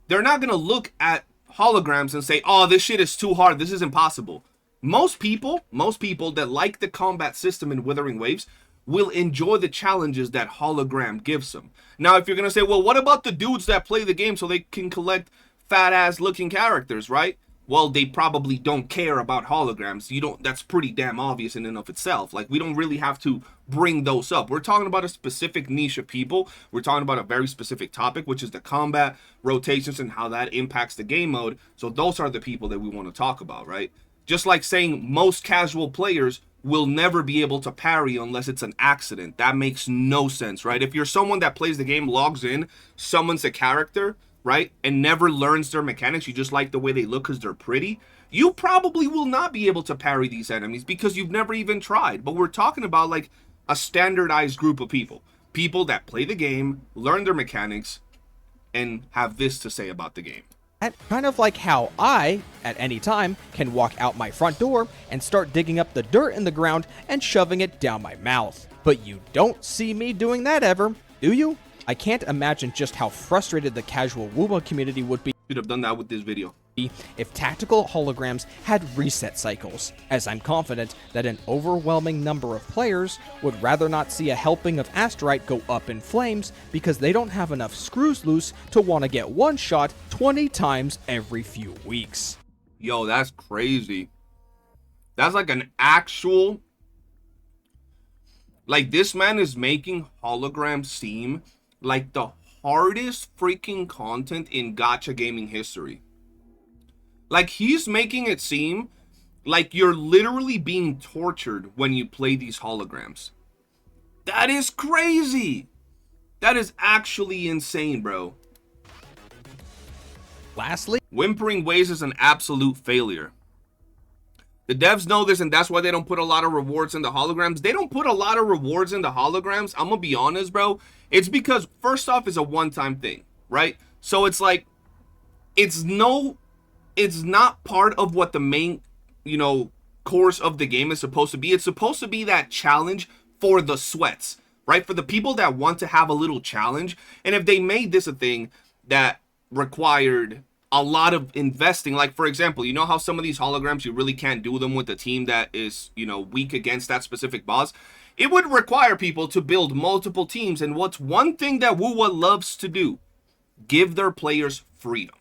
they're not going to look at holograms and say, oh, this shit is too hard, this is impossible. Most people that like the combat system in Wuthering Waves will enjoy the challenges that hologram gives them. Now, if you're going to say, well, what about the dudes that play the game so they can collect fat-ass looking characters, right? Well, they probably don't care about holograms. That's pretty damn obvious in and of itself. Like, we don't really have to bring those up. We're talking about a specific niche of people. We're talking about a very specific topic, which is the combat, rotations, and how that impacts the game mode. So those are the people that we want to talk about, right? Just like saying most casual players will never be able to parry unless it's an accident. That makes no sense, right? If you're someone that plays the game, logs in, summons a character, right, and never learns their mechanics, you just like the way they look because they're pretty, you probably will not be able to parry these enemies because you've never even tried. But we're talking about like a standardized group of people that play the game, learn their mechanics, and have this to say about the game. Kind of like how I, at any time, can walk out my front door and start digging up the dirt in the ground and shoving it down my mouth. But you don't see me doing that ever, do you? I can't imagine just how frustrated the casual Wuwa community would be. Should have done that with this video. If tactical holograms had reset cycles, as I'm confident that an overwhelming number of players would rather not see a helping of asterite go up in flames because they don't have enough screws loose to want to get one shot 20 times every few weeks. Yo, that's crazy. That's like an actual... Like, this man is making holograms seem like the hardest freaking content in gacha gaming history. Like, he's making it seem like you're literally being tortured when you play these holograms. That is crazy. That is actually insane, bro. Lastly, Whimpering Wastes is an absolute failure. The devs know this, and that's why they don't put a lot of rewards in the holograms. They don't put a lot of rewards in the holograms. I'm gonna be honest, bro. It's because, first off, it's a one-time thing, right? So it's like, it's not part of what the main, course of the game is supposed to be. It's supposed to be that challenge for the sweats, right? For the people that want to have a little challenge. And if they made this a thing that required a lot of investing, like, for example, you know how some of these holograms, you really can't do them with a team that is, weak against that specific boss? It would require people to build multiple teams. And what's one thing that Wuwa loves to do? Give their players freedom.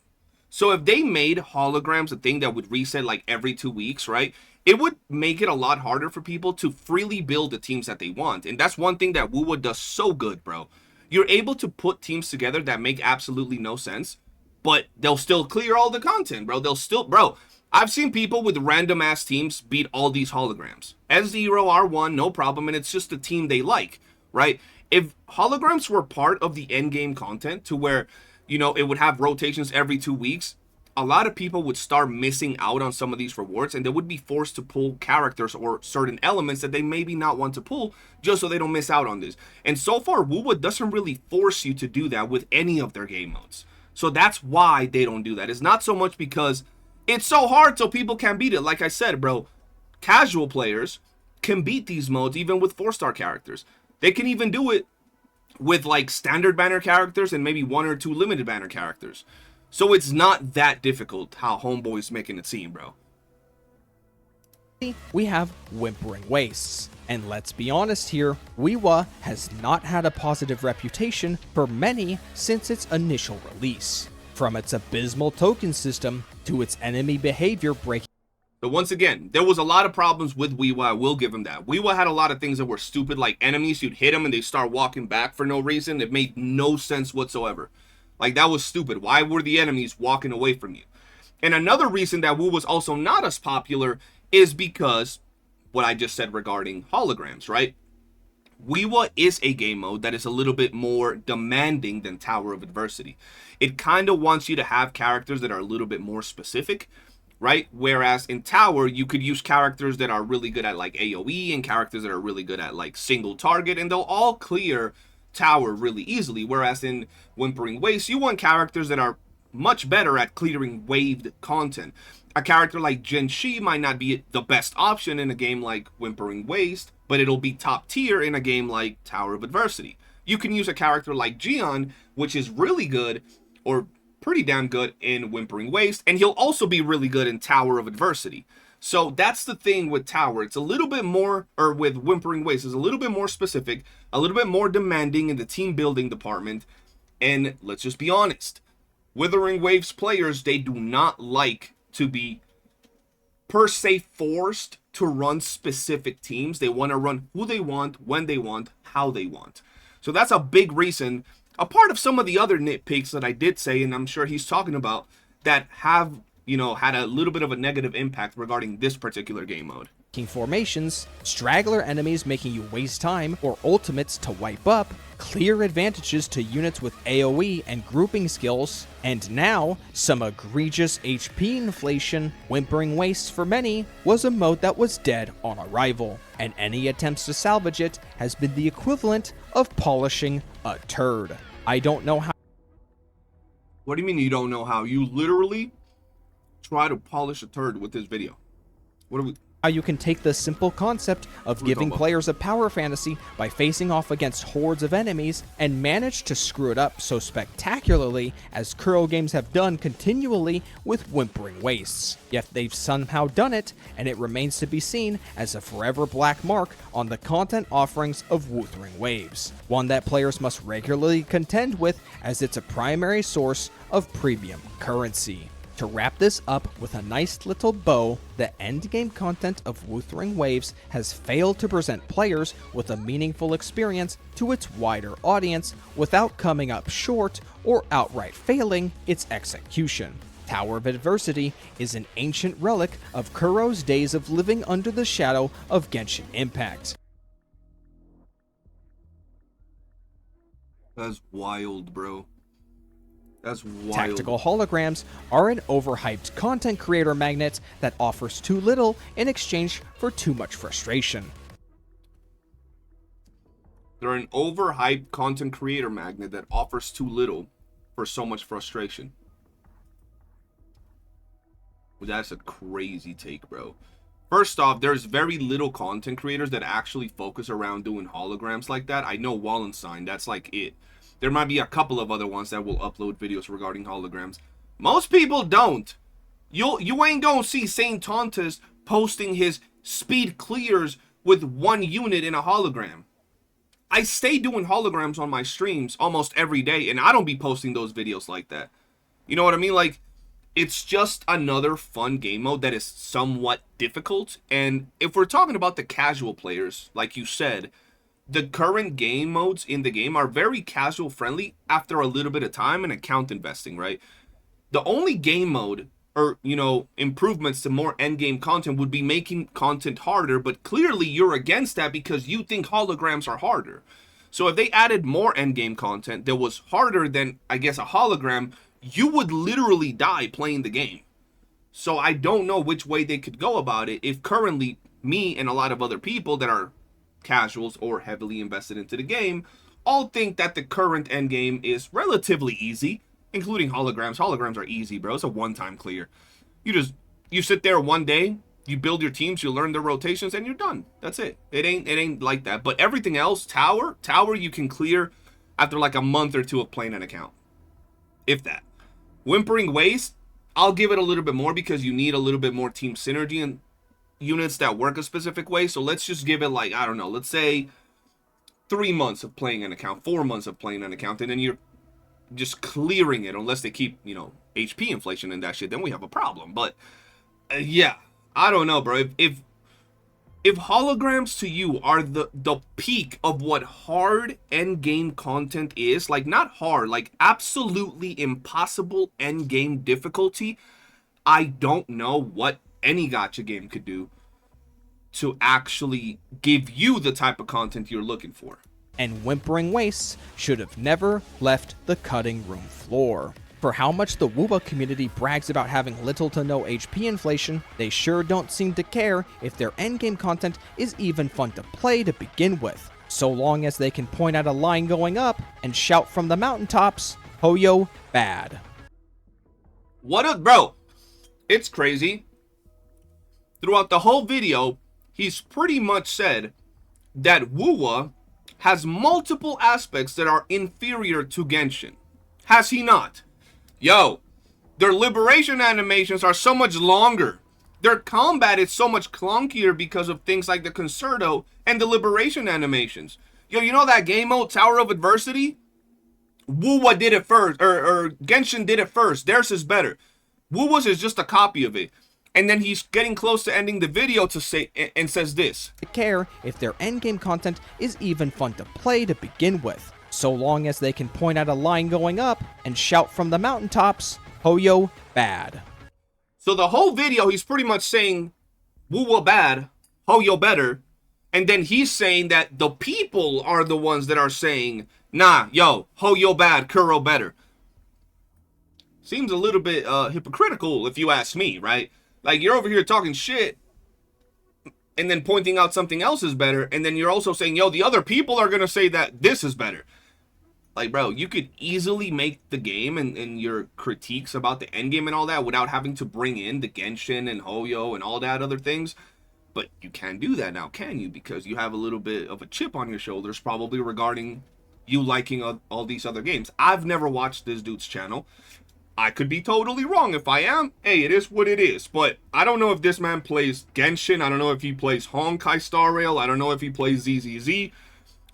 So if they made holograms a thing that would reset like every 2 weeks, right? It would make it a lot harder for people to freely build the teams that they want. And that's one thing that Wuwa does so good, bro. You're able to put teams together that make absolutely no sense, but they'll still clear all the content, bro. Bro, I've seen people with random ass teams beat all these holograms. S0, R1, no problem, and it's just the team they like, right? If holograms were part of the end game content to where, it would have rotations every 2 weeks, a lot of people would start missing out on some of these rewards, and they would be forced to pull characters or certain elements that they maybe not want to pull just so they don't miss out on this. And so far, Wuwa doesn't really force you to do that with any of their game modes. So that's why they don't do that. It's not so much because it's so hard so people can't beat it. Like I said, bro, casual players can beat these modes even with 4-star characters. They can even do it with like standard banner characters and maybe 1 or 2 limited banner characters. So it's not that difficult how Homeboy's making it seem, bro. we have Whimpering Wastes. And let's be honest here, Wuwa has not had a positive reputation for many since its initial release. From its abysmal token system to its enemy behavior breaking. But once again, there was a lot of problems with Wuwa, I will give him that. Wuwa had a lot of things that were stupid, like enemies, you'd hit them and they start walking back for no reason. It made no sense whatsoever. Like, that was stupid. Why were the enemies walking away from you? And another reason that Wuwa was also not as popular is because what I just said regarding holograms, right? Wuwa is a game mode that is a little bit more demanding than Tower of Adversity. It kind of wants you to have characters that are a little bit more specific, right? Whereas in Tower, you could use characters that are really good at like AoE and characters that are really good at like single target, and they'll all clear Tower really easily. Whereas in Whimpering Wastes, you want characters that are much better at clearing waved content. A character like Jin Shi might not be the best option in a game like Whimpering Waste, but it'll be top tier in a game like Tower of Adversity. You can use a character like Jian, which is really good, or pretty damn good in Whimpering Waste, and he'll also be really good in Tower of Adversity. So that's the thing with Tower. It's a little bit more, or with Whimpering Waste, is a little bit more specific, a little bit more demanding in the team building department. And let's just be honest, Wuthering Waves players, they do not like to be per se forced to run specific teams. They want to run who they want, when they want, how they want. So that's a big reason, a part of some of the other nitpicks that I did say, and I'm sure he's talking about, that have, you know, had a little bit of a negative impact regarding this particular game mode. Formations, straggler enemies making you waste time, or ultimates to wipe up, clear advantages to units with AoE and grouping skills, and now, some egregious HP inflation. Whimpering Wastes for many was a mode that was dead on arrival, and any attempts to salvage it has been the equivalent of polishing a turd. I don't know how. What do you mean you don't know how? You literally try to polish a turd with this video. What are we... How you can take the simple concept of giving players a power fantasy by facing off against hordes of enemies and manage to screw it up so spectacularly as Kuro games have done continually with Whimpering Wastes. Yet they've somehow done it, and it remains to be seen as a forever black mark on the content offerings of Wuthering Waves, one that players must regularly contend with as it's a primary source of premium currency. To wrap this up with a nice little bow, the endgame content of Wuthering Waves has failed to present players with a meaningful experience to its wider audience without coming up short or outright failing its execution. Tower of Adversity is an ancient relic of Kuro's days of living under the shadow of Genshin Impact. That's wild, bro. That's wild. Tactical holograms are an overhyped content creator magnet that offers too little in exchange for too much frustration. They're an overhyped content creator magnet that offers too little for so much frustration. Well, that's a crazy take, bro. First off, there's very little content creators that actually focus around doing holograms like that. I know Wallenstein, that's like it. There might be a couple of other ones that will upload videos regarding holograms. Most people don't. You ain't gonna see Saint Tontus posting his speed clears with one unit in a hologram. I stay doing holograms on my streams almost every day, and I don't be posting those videos like that. You know what I mean? Like, it's just another fun game mode that is somewhat difficult. And if we're talking about the casual players, like you said, the current game modes in the game are very casual friendly after a little bit of time and account investing, right? The only game mode or, you know, improvements to more end game content would be making content harder, but clearly you're against that because you think holograms are harder. So if they added more end game content that was harder than, I guess, a hologram, you would literally die playing the game. So I don't know which way they could go about it if currently me and a lot of other people that are casuals or heavily invested into the game all think that the current end game is relatively easy, including holograms. Holograms are easy, bro. It's a one-time clear. You sit there one day, you build your teams, you learn their rotations, and you're done. That's it. It ain't like that. But everything else, Tower you can clear after like a month or two of playing an account, if that. Whimpering Wastes, I'll give it a little bit more because you need a little bit more team synergy and units that work a specific way. So let's just give it like, I don't know, let's say 3 months of playing an account, 4 months of playing an account, and then you're just clearing it, unless they keep, you know, HP inflation and that shit, then we have a problem. But yeah, I don't know, bro. If holograms to you are the peak of what hard end game content is, like not hard, like absolutely impossible end game difficulty, I don't know what any gacha game could do to actually give you the type of content you're looking for. And Whimpering Wastes should have never left the cutting room floor. For how much the Wuwa community brags about having little to no HP inflation, they sure don't seem to care if their endgame content is even fun to play to begin with, so long as they can point at a line going up and shout from the mountaintops, "Hoyo bad." What a bro, it's crazy. Throughout the whole video, he's pretty much said that Wuwa has multiple aspects that are inferior to Genshin. Has he not? Yo, their liberation animations are so much longer. Their combat is so much clunkier because of things like the Concerto and the liberation animations. Yo, you know that game mode, Tower of Adversity? Wuwa did it first, or Genshin did it first. Theirs is better. Wuwa's is just a copy of it. And then he's getting close to ending the video to say, and says this. Care if their endgame content is even fun to play to begin with, so long as they can point at a line going up and shout from the mountaintops, "Hoyo bad." So the whole video, he's pretty much saying, Wuwa bad, Hoyo better. And then he's saying that the people are the ones that are saying, nah, yo, Hoyo bad, Kuro better. Seems a little bit hypocritical if you ask me, right? Like, you're over here talking shit and then pointing out something else is better. And then you're also saying, yo, the other people are going to say that this is better. Like, bro, you could easily make the game and your critiques about the endgame and all that without having to bring in the Genshin and Hoyo and all that other things. But you can't do that now, can you? Because you have a little bit of a chip on your shoulders probably regarding you liking all these other games. I've never watched this dude's channel. I could be totally wrong. If I am, hey, it is what it is. But I don't know if this man plays Genshin. I don't know if he plays Honkai Star Rail. I don't know if he plays ZZZ.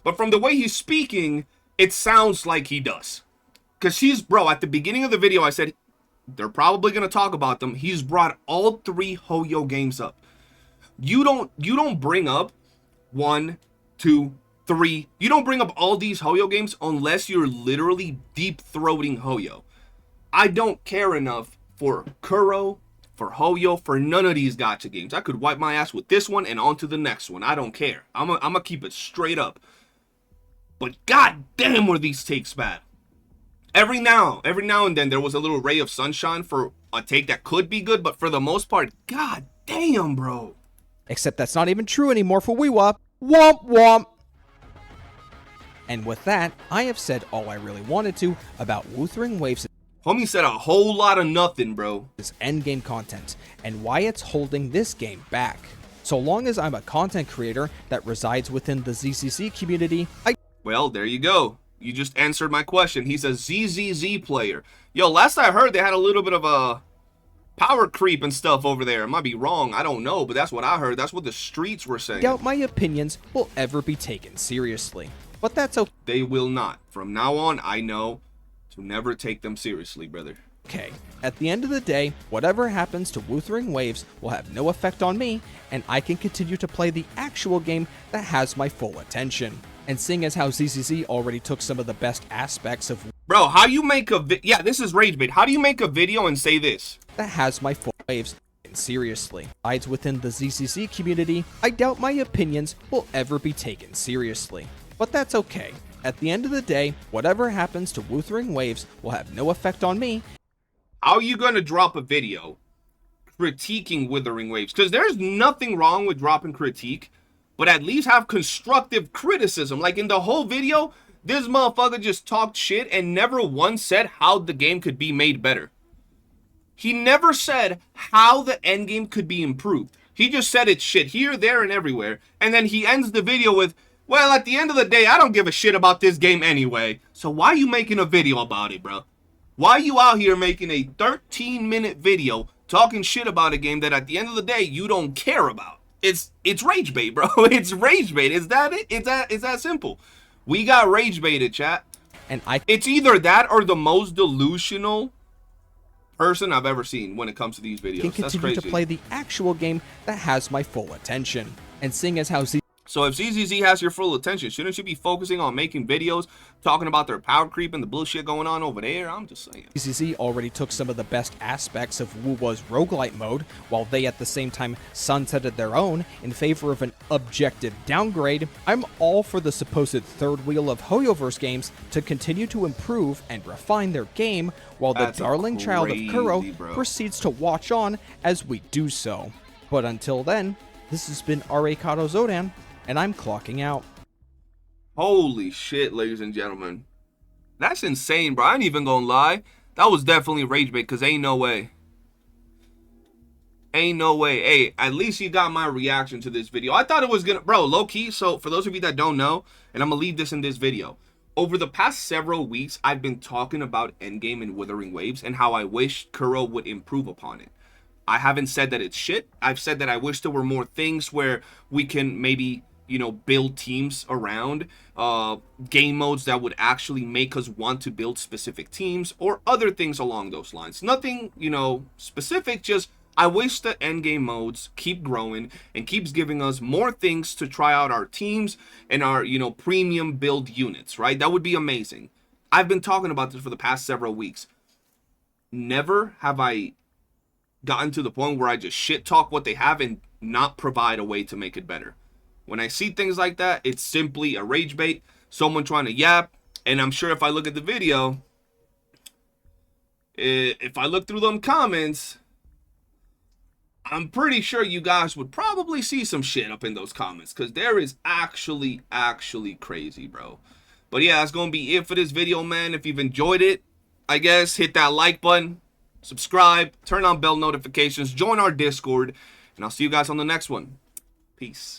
But from the way he's speaking, it sounds like he does. Because he's, bro, at the beginning of the video, I said, they're probably going to talk about them. He's brought all 3 Hoyo games up. You don't bring up 1, 2, 3. You don't bring up all these Hoyo games unless you're literally deep-throating Hoyo. I don't care enough for Kuro, for Hoyo, for none of these gacha games. I could wipe my ass with this one and on to the next one. I don't care. I'm gonna keep it straight up. But god damn were these takes bad. Every now and then there was a little ray of sunshine for a take that could be good, but for the most part, god damn, bro. Except that's not even true anymore for Wuwa. Womp womp! And with that, I have said all I really wanted to about Wuthering Waves' Homie said a whole lot of nothing, bro. endgame content, and why it's holding this game back. So long as I'm a content creator that resides within the ZCC community, Well, there you go. You just answered my question. He's a ZZZ player. Yo, last I heard, they had a little bit of a power creep and stuff over there. I might be wrong. I don't know, but that's what I heard. That's what the streets were saying. doubt my opinions will ever be taken seriously. But that's They will not. From now on, I know to never take them seriously, brother. okay. At the end of the day, whatever happens to Wuthering Waves will have no effect on me, and I can continue to play the actual game that has my full attention. And seeing as how ZCZ already took some of the best aspects of Bro, how you make a yeah, this is rage bait. How do you make a video and say this? that has my full waves taken seriously. Besides within the ZCC community, I doubt my opinions will ever be taken seriously. But that's okay. At the end of the day, whatever happens to Wuthering Waves will have no effect on me. How are you gonna drop a video critiquing Wuthering Waves? Because there's nothing wrong with dropping critique, but at least have constructive criticism. Like in the whole video, this motherfucker just talked shit and never once said how the game could be made better. He never said how the endgame could be improved. He just said it's shit here, there, and everywhere. And then he ends the video with, well, at the end of the day, I don't give a shit about this game anyway. So why are you making a video about it, bro? Why are you out here making a 13-minute video talking shit about a game that at the end of the day, you don't care about? It's rage bait, bro. It's rage bait. Is that it? It's that simple. We got rage baited, chat. And It's either that or the most delusional person I've ever seen when it comes to these videos. can That's continue crazy. to play the actual game that has my full attention. And seeing as how So if ZZZ has your full attention, shouldn't you be focusing on making videos, talking about their power creep and the bullshit going on over there? I'm just saying. ZZZ already took some of the best aspects of Wuwa's roguelite mode, while they at the same time sunsetted their own in favor of an objective downgrade. I'm all for the supposed third wheel of Hoyoverse games to continue to improve and refine their game, while the That's darling child of Kuro bro. proceeds to watch on as we do so. But until then, this has been R.A. Kato Zodan, and I'm clocking out. Holy shit, ladies and gentlemen. That's insane, bro. I ain't even gonna lie. That was definitely rage bait, because ain't no way. Ain't no way. Hey, at least you got my reaction to this video. I thought it was gonna... Bro, low-key, so for those of you that don't know, and I'm gonna leave this in this video. Over the past several weeks, I've been talking about Endgame and Wuthering Waves and how I wish Kuro would improve upon it. I haven't said that it's shit. I've said that I wish there were more things where we can maybe, you know, build teams around, game modes that would actually make us want to build specific teams or other things along those lines. Nothing, you know, specific, just I wish the endgame modes keep growing and keeps giving us more things to try out our teams and our, you know, premium build units, right? That would be amazing. I've been talking about this for the past several weeks. Never have I gotten to the point where I just shit talk what they have and not provide a way to make it better. When I see things like that, it's simply a rage bait, someone trying to yap, and I'm sure if I look at the video, if I look through them comments, I'm pretty sure you guys would probably see some shit up in those comments, because there is actually crazy, bro. But yeah, that's going to be it for this video, man. If you've enjoyed it, I guess hit that like button, subscribe, turn on bell notifications, join our Discord, and I'll see you guys on the next one. Peace.